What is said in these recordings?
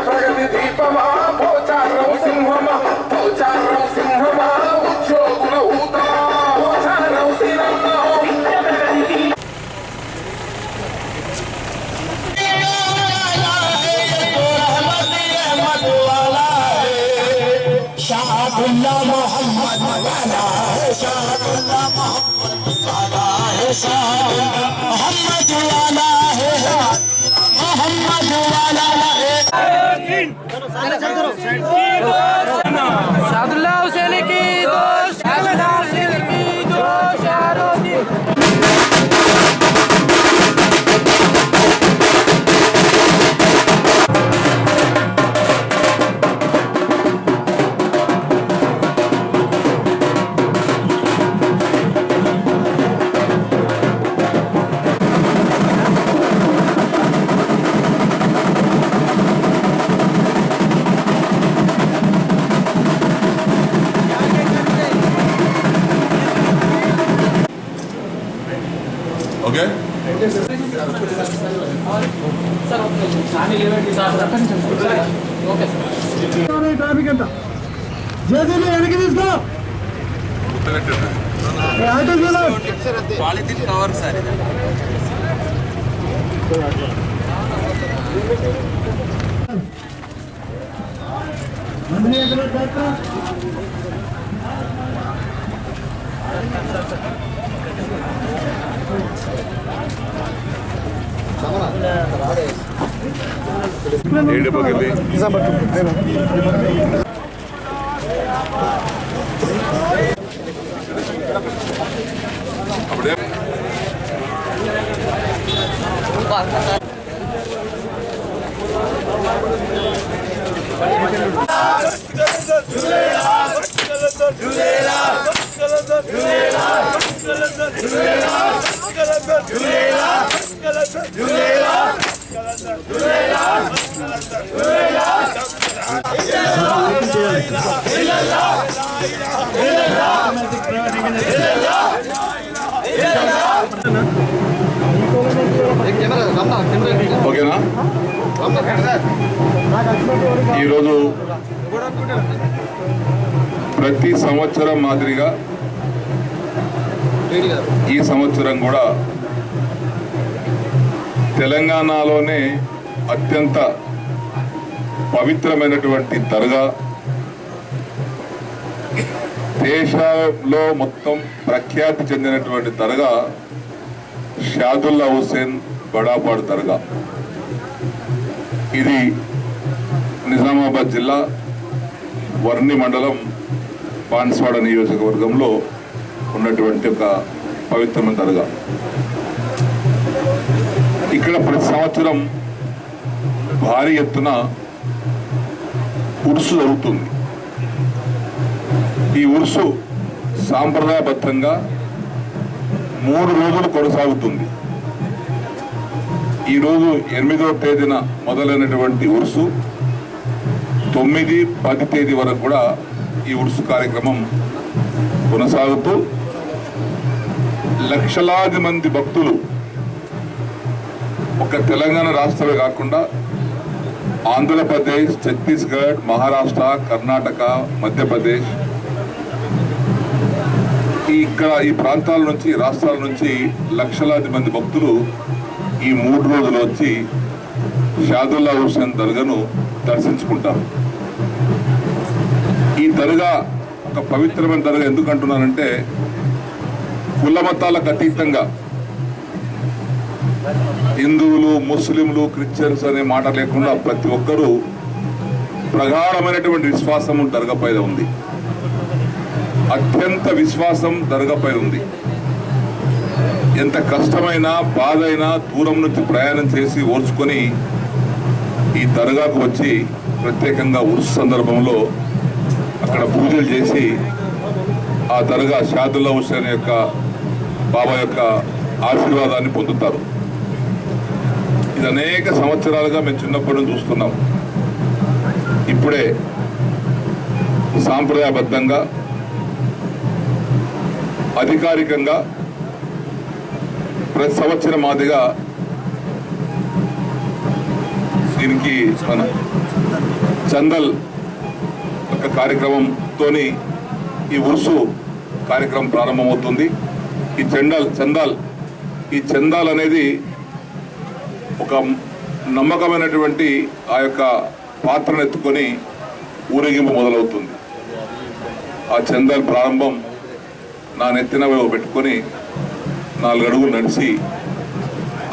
ప్రగతి దీపమా పోచారం సింహమా పోచారం సింహమా ఉద్యోగుల ఊతా పోచారం సింహమా शाहदुल्लाह मोहम्मद वाला है शाहदुल्लाह मोहम्मद वाला है शाहदुल्लाह मोहम्मद वाला है मोहम्मद वाला है शाहदुल्लाह हुसैन की दो शाहदुल्लाह हुसैन की दो शाहरुद्दीन ఓకే ట్రాఫిక్ అంతా జేసీబీ వెనక్కి తీసుకో పాలిథిన్ కవర్ సార్ అప్పుడే ఓకేనా ఈరోజు ప్రతి సంవత్సరం మాదిరిగా ఈ సంవత్సరం కూడా తెలంగాణలోనే అత్యంత పవిత్రమైనటువంటి దర్గా, దేశంలో మొత్తం ప్రఖ్యాతి చెందినటువంటి దర్గా షాదుల్లా హుసేన్ బడాపాడు దర్గా. ఇది నిజామాబాద్ జిల్లా వర్ణి మండలం బాన్స్వాడ నియోజకవర్గంలో ఉన్నటువంటి ఒక పవిత్రమైన దర్గా. ఇక్కడ ప్రతి సంవత్సరం భారీ ఎత్తున ఉరుసు జరుగుతుంది. ఈ ఉరుసు సాంప్రదాయబద్ధంగా 3 రోజులు కొనసాగుతుంది. ఈరోజు 8వ తేదీన మొదలైనటువంటి ఉరుసు 9, 10 తేదీ వరకు కూడా ఈ ఉరుసు కార్యక్రమం కొనసాగుతూ లక్షలాది మంది భక్తులు ఒక తెలంగాణ రాష్ట్రమే కాకుండా ఆంధ్రప్రదేశ్, ఛత్తీస్గఢ్, మహారాష్ట్ర, కర్ణాటక, మధ్యప్రదేశ్ ఈ ప్రాంతాల నుంచి, రాష్ట్రాల నుంచి లక్షలాది మంది భక్తులు ఈ 3 రోజులు వచ్చి షాదుల్లా హుసేన్ దర్గాను దర్శించుకుంటారు. ఈ దర్గా ఒక పవిత్రమైన దర్గా ఎందుకు అంటున్నానంటే, కుల మతాలకు అతీతంగా హిందువులు, ముస్లింలు, క్రిస్టియన్స్ అనే మాట లేకుండా ప్రతి ఒక్కరూ ప్రగాఢమైనటువంటి విశ్వాసం దర్గాపై ఉంది. అత్యంత విశ్వాసం దర్గాపై ఉంది. ఎంత కష్టమైనా, బాధ అయినా దూరం నుంచి ప్రయాణం చేసి ఓర్చుకొని ఈ దర్గాకు వచ్చి ప్రత్యేకంగా ఉరుసు సందర్భంలో అక్కడ పూజలు చేసి ఆ దర్గా షాదుల్లా హుసేన్ యొక్క బాబా యొక్క ఆశీర్వాదాన్ని పొందుతారు. ఇది అనేక సంవత్సరాలుగా మేము చిన్నప్పటి నుంచి చూస్తున్నాం. ఇప్పుడే సాంప్రదాయబద్ధంగా అధికారికంగా ప్రతి సంవత్సరం మాదిగా దీనికి మన చందల్ ఒక కార్యక్రమంతో ఈ ఉర్సు కార్యక్రమం ప్రారంభమవుతుంది. ఈ చందాల్ అనేది ఒక నమ్మకమైనటువంటి ఆ యొక్క పాత్రను ఎత్తుకొని ఊరేగింపు మొదలవుతుంది. ఆ చందాల్ ప్రారంభం నా నెత్తిన పెట్టుకొని 4 అడుగులు నడిచి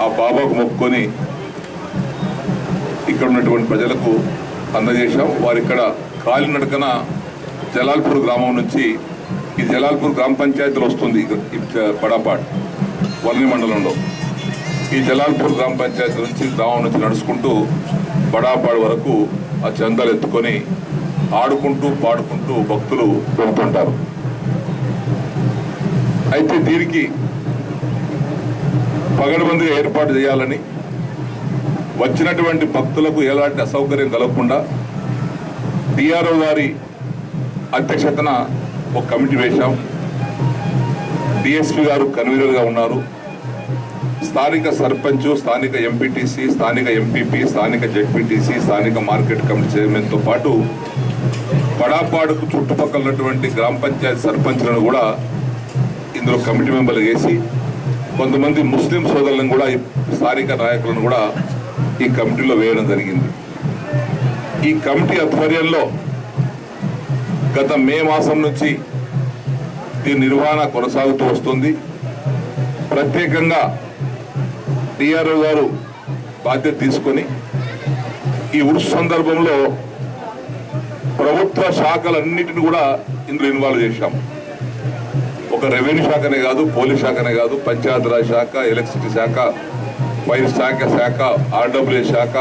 ఆ బాబాకు మొక్కుకొని ఇక్కడ ఉన్నటువంటి ప్రజలకు అందజేశాం. వారు ఇక్కడ కాలినడకన జలాల్పూర్ గ్రామం నుంచి, ఈ జలాల్పూర్ గ్రామ పంచాయతీలో వస్తుంది బడాపాడ్ వర్ణి మండలంలో. ఈ జలాల్పూర్ గ్రామ పంచాయతీ నుంచి గ్రామం నుంచి నడుచుకుంటూ బడాపాడ్ వరకు ఆ చందాలు ఎత్తుకొని ఆడుకుంటూ పాడుకుంటూ భక్తులు వెళ్తుంటారు. అయితే దీనికి పగడబందీగా ఏర్పాటు చేయాలని, వచ్చినటువంటి భక్తులకు ఎలాంటి అసౌకర్యం కలగకుండా డిఆర్ఓ గారి అధ్యక్షతన ఒక కమిటీ వేశాం. డిఎస్పీ గారు కన్వీనర్గా ఉన్నారు. స్థానిక సర్పంచ్, స్థానిక ఎంపీటీసీ, స్థానిక ఎంపీపీ, స్థానిక జెడ్పీటీసీ, స్థానిక మార్కెట్ కమిటీ చైర్మన్తో పాటు బడాపాడుకు చుట్టుపక్కల ఉన్నటువంటి గ్రామ పంచాయతీ సర్పంచ్లను కూడా ఇందులో కమిటీ మెంబర్లు వేసి, కొంతమంది ముస్లిం సోదరులను కూడా, స్థానిక నాయకులను కూడా ఈ కమిటీలో వేయడం జరిగింది. ఈ కమిటీ ఆధ్వర్యంలో గత మే మాసం నుంచి దీని నిర్వహణ కొనసాగుతూ వస్తుంది. ప్రత్యేకంగా డిఆర్ఓ గారు బాధ్యత తీసుకొని ఈ ఉర్సు సందర్భంలో ప్రభుత్వ శాఖలన్నిటిని కూడా ఇందులో ఇన్వాల్వ్ చేశాం. ఒక రెవెన్యూ శాఖనే కాదు, పోలీస్ శాఖనే కాదు, పంచాయతీరాజ్ శాఖ, ఎలక్ట్రిసిటీ శాఖ, ఫైర్ శాఖ, ఆర్డబ్ల్యూ శాఖ,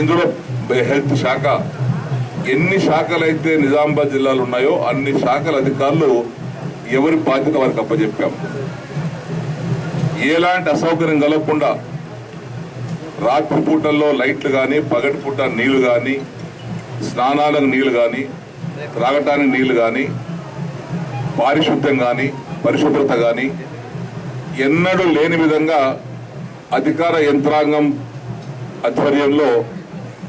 ఇందులో హెల్త్ శాఖ, ఎన్ని శాఖలు అయితే నిజామాబాద్ జిల్లాలో ఉన్నాయో అన్ని శాఖల అధికారులు ఎవరి బాధ్యత వారికి అప్పచెప్పాం. ఎలాంటి అసౌకర్యం కలగకుండా రాత్రి పూటల్లో లైట్లు కానీ, పగటి పూట నీళ్లు కానీ, స్నానాలకు నీళ్లు కానీ, త్రాగటానికి నీళ్లు కానీ, పారిశుద్ధ్యం కానీ, పరిశుభ్రత కానీ ఎన్నడూ లేని విధంగా అధికార యంత్రాంగం ఆధ్వర్యంలో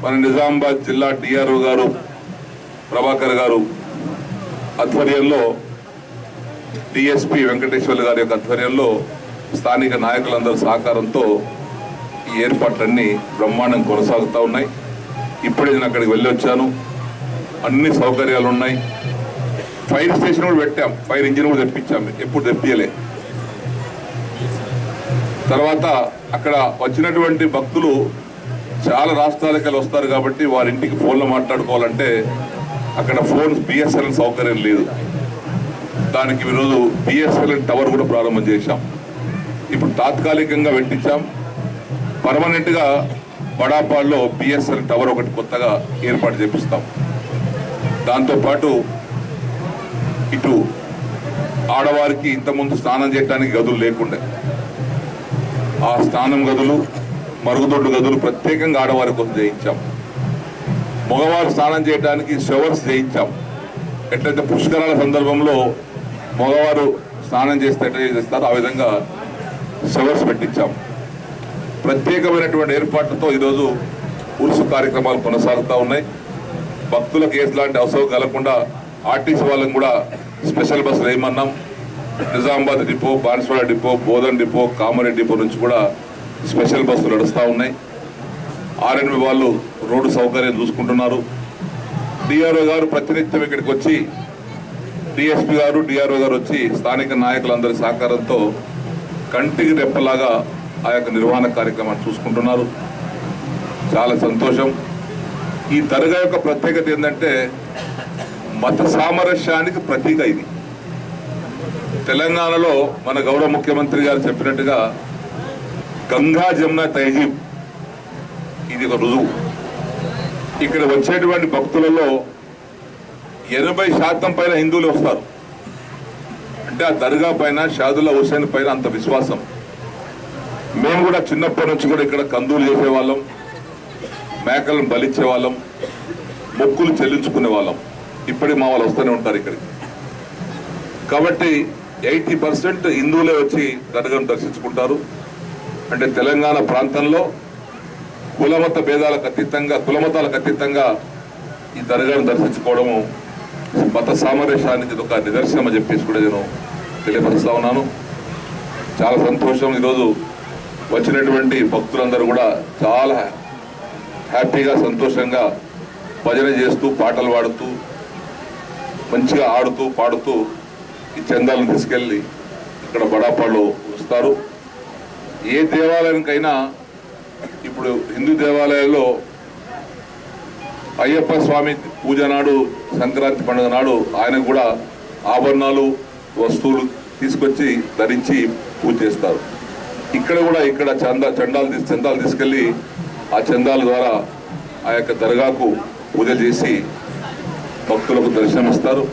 మన నిజామాబాద్ జిల్లా డిఆర్ఓ గారు ప్రభాకర్ గారు ఆధ్వర్యంలో, డిఎస్పీ వెంకటేశ్వర్లు గారి యొక్క ఆధ్వర్యంలో, స్థానిక నాయకులందరి సహకారంతో ఈ ఏర్పాట్లన్నీ బ్రహ్మాండం కొనసాగుతూ ఉన్నాయి. ఇప్పుడే నేను అక్కడికి వెళ్ళి వచ్చాను. అన్ని సౌకర్యాలు ఉన్నాయి. ఫైర్ స్టేషన్ కూడా పెట్టాం, ఫైర్ ఇంజిన్ కూడా తెప్పించాం, ఎప్పుడు తెప్పియలే. తర్వాత అక్కడ వచ్చినటువంటి భక్తులు చాలా రాష్ట్రాలకి వస్తారు కాబట్టి వారి ఇంటికి ఫోన్లో మాట్లాడుకోవాలంటే అక్కడ ఫోన్ బిఎస్ఎన్ఎల్ సౌకర్యం లేదు. దానికి ఈరోజు బిఎస్ఎన్ఎల్ టవర్ కూడా ప్రారంభం చేశాం. ఇప్పుడు తాత్కాలికంగా పెట్టించాం. పర్మనెంట్గా బడాపాడ్లో బిఎస్ఎన్ఎల్ టవర్ ఒకటి కొత్తగా ఏర్పాటు చేపిస్తాం. దాంతోపాటు ఇటు ఆడవారికి ఇంతకుముందు స్నానం చేయడానికి గదులు లేకుండే, ఆ స్నానం గదులు, మరుగుదొడ్డు గదులు ప్రత్యేకంగా ఆడవారి కోసం చేయించాం. మగవారు స్నానం చేయడానికి షవర్స్ చేయించాం. ఎట్లయితే పుష్కరాల సందర్భంలో మగవారు స్నానం చేస్తే ఎట్లా చేస్తారో ఆ విధంగా షవర్స్ పెట్టించాం. ప్రత్యేకమైనటువంటి ఏర్పాట్లతో ఈరోజు ఉరుసు కార్యక్రమాలు కొనసాగుతూ ఉన్నాయి. భక్తులకు ఎట్లాంటి అవసరం కలగకుండా ఆర్టీసీ వాళ్ళని కూడా స్పెషల్ బస్సులు వేయమన్నాం. Nizamabad depot, Banswada depot, Bodhan depot, Kamareddy depot నుంచి కూడా స్పెషల్ బస్సులు నడుస్తూ ఉన్నాయి. ఆర్ఎన్బి వాళ్ళు రోడ్డు సౌకర్యం చూసుకుంటున్నారు. డిఆర్ఓ గారు ప్రతినిత్యం ఇక్కడికి వచ్చి, డిఎస్పీ గారు, డిఆర్ఓ గారు వచ్చి స్థానిక నాయకులందరి సహకారంతో కంటికి రెప్పలాగా ఆ యొక్క నిర్వహణ కార్యక్రమాన్ని చూసుకుంటున్నారు. చాలా సంతోషం. ఈ దర్గా యొక్క ప్రత్యేకత ఏంటంటే మత సామరస్యానికి ప్రతీక ఇది. తెలంగాణలో మన గౌరవ ముఖ్యమంత్రి గారు చెప్పినట్టుగా గంగా జమున తహజీబ్ ఇది ఒక రుజువు. ఇక్కడ వచ్చేటువంటి భక్తులలో 80% పైన హిందువులు వస్తారు. అంటే ఆ దర్గా పైన, షాదుల్లా హుసేన్ పైన అంత విశ్వాసం. మేము కూడా చిన్నప్పటి నుంచి కూడా ఇక్కడ కందులు చేసేవాళ్ళం, మేకలను బలిచ్చే వాళ్ళం, మొక్కులు చెల్లించుకునే వాళ్ళం. ఇప్పటికి మా వాళ్ళు వస్తూనే ఉంటారు ఇక్కడికి. కాబట్టి 80% హిందువులే వచ్చి దర్గాను దర్శించుకుంటారు. అంటే తెలంగాణ ప్రాంతంలో కులమత భేదాలకు అతీతంగా, కులమతాలకు అతీతంగా ఈ దర్గాను దర్శించుకోవడము మత సామరస్యానికి ఇది ఒక నిదర్శనం అని చెప్పేసి కూడా నేను తెలియపరుస్తా ఉన్నాను. చాలా సంతోషం. ఈరోజు వచ్చినటువంటి భక్తులందరూ కూడా చాలా హ్యాపీగా, సంతోషంగా భజన చేస్తూ, పాటలు పాడుతూ, మంచిగా ఆడుతూ పాడుతూ ఈ చందాలను తీసుకెళ్ళి ఇక్కడ బడాపాలో వస్తారు. ఏ దేవాలయానికైనా ఇప్పుడు హిందూ దేవాలయాల్లో అయ్యప్ప స్వామి పూజ నాడు, సంక్రాంతి పండుగ నాడు ఆయన కూడా ఆభరణాలు, వస్తువులు తీసుకొచ్చి ధరించి పూజ చేస్తారు. ఇక్కడ కూడా ఇక్కడ చందాలు తీసుకెళ్ళి ఆ చందాల ద్వారా ఆ యొక్క దర్గాకు పూజ చేసి భక్తులకు దర్శనమిస్తారు.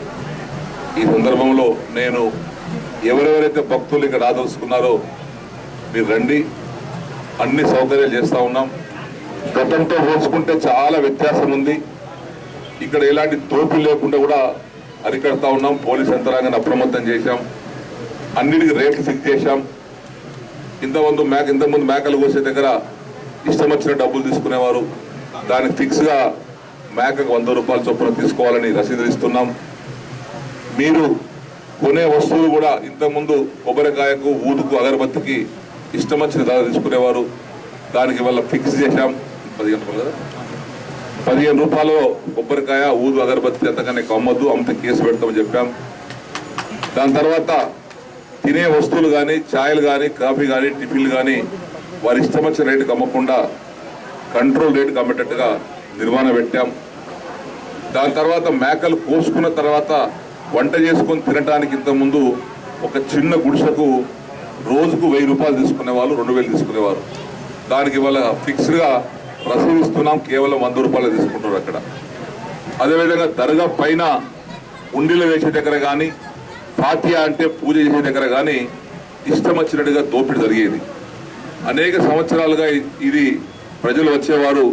ఈ సందర్భంలో నేను ఎవరెవరైతే భక్తులు ఇక్కడ ఆదర్శకున్నారో మీరు రండి, అన్ని సౌకర్యాలు చేస్తూ ఉన్నాం. గతంతో పోల్చుకుంటే చాలా వ్యత్యాసం ఉంది. ఇక్కడ ఎలాంటి తోపులు లేకుండా కూడా అరికడతా ఉన్నాం. పోలీస్ యంత్రాంగాన్ని అప్రమత్తం చేశాం, అన్నిటికీ రేట్లు ఫిక్స్ చేశాం. ఇంతకుముందు మేకలు కోసే దగ్గర ఇష్టం వచ్చిన డబ్బులు తీసుకునేవారు. దానికి ఫిక్స్గా మేకకు 100 రూపాయల చొప్పున తీసుకోవాలని రసీదు ఇస్తున్నాం. మీరు కొనే వస్తువులు కూడా ఇంతకుముందు కొబ్బరికాయకు, ఊదుకు, అగరబత్తికి ఇష్టం వచ్చిన ధర తీసుకునేవారు. దానికి వల్ల ఫిక్స్ చేశాం 15 రూపాయలు కదా, 15 రూపాయలు కొబ్బరికాయ, ఊదు, అగరబత్తి అంతకన్నా అమ్మద్దు, అమ్మితే కేసు పెడతామని చెప్పాం. దాని తర్వాత తినే వస్తువులు కానీ, ఛాయలు కానీ, కాఫీ కానీ, టిఫిన్లు కానీ వారి ఇష్టం వచ్చిన రేటుకి అమ్మకుండా కంట్రోల్ రేటుకి అమ్మేటట్టుగా నిర్వహణ పెట్టాం. దాని తర్వాత మేకలు కోసుకున్న తర్వాత వంట చేసుకొని తినడానికి ఇంతకుముందు ఒక చిన్న గుడిసెకు రోజుకు 1000 రూపాయలు తీసుకునేవాళ్ళు, 2000 తీసుకునేవారు. దానికి వాళ్ళ ఫిక్స్డ్గా రసీదు ఇస్తున్నాం, కేవలం 100 రూపాయలు తీసుకుంటారు అక్కడ. అదేవిధంగా దర్గా పైన ఉండిలో వేసే దగ్గర కానీ, ఫాతియా అంటే పూజ చేసే దగ్గర కానీ ఇష్టం వచ్చినట్టుగా దోపిడీ జరిగేది. అనేక సంవత్సరాలుగా ఇది ప్రజలు వచ్చేవారు,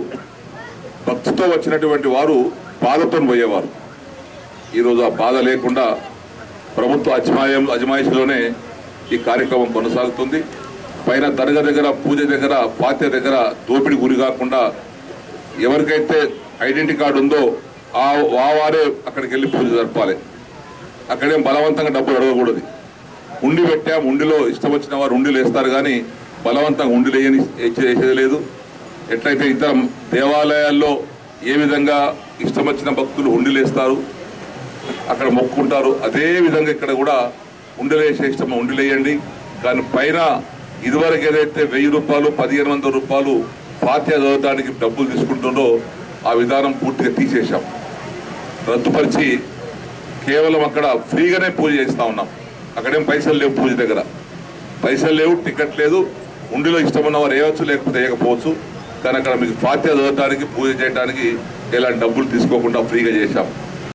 భక్తితో వచ్చినటువంటి వారు బాధతో పోయేవారు. ఈరోజు ఆ బాధ లేకుండా ప్రభుత్వ అజమాయిషిలోనే ఈ కార్యక్రమం కొనసాగుతుంది. పైన దర్గా దగ్గర, పూజ దగ్గర, ఫాతియా దగ్గర దోపిడీ గురి కాకుండా ఎవరికైతే ఐడెంటిటీ కార్డు ఉందో ఆ వారే అక్కడికి వెళ్ళి పూజ జరపాలి. అక్కడేం బలవంతంగా డబ్బులు అడగకూడదు. ఉండి పెట్టాం, ఉండిలో ఇష్టం వచ్చిన వారు ఉండిలో వేస్తారు, కానీ బలవంతంగా ఉండిలో వేసేది లేదు. ఎట్లయితే ఇతర దేవాలయాల్లో ఏ విధంగా ఇష్టం వచ్చిన భక్తులు ఉండిలేస్తారు, అక్కడ మొక్కుంటారు, అదే విధంగా ఇక్కడ కూడా ఉండిలేసే ఇష్టం ఉండిలేయండి. కానీ పైన ఇదివరకు ఏదైతే 1000 రూపాయలు, 1500 రూపాయలు ఫాతియా చదవడానికి డబ్బులు తీసుకుంటుండో ఆ విధానం పూర్తిగా తీసేశాం, రద్దుపరిచి కేవలం అక్కడ ఫ్రీగానే పూజ చేస్తూ ఉన్నాం. అక్కడేం పైసలు లేవు, పూజ దగ్గర పైసలు లేవు, టికెట్ లేదు. ఉండిలో ఇష్టం ఉన్నవారు వేయవచ్చు, లేకపోతే వేయకపోవచ్చు. కానీ అక్కడ మీకు ఫాతియా చదవడానికి, పూజ చేయడానికి ఎలాంటి డబ్బులు తీసుకోకుండా ఫ్రీగా చేశాం.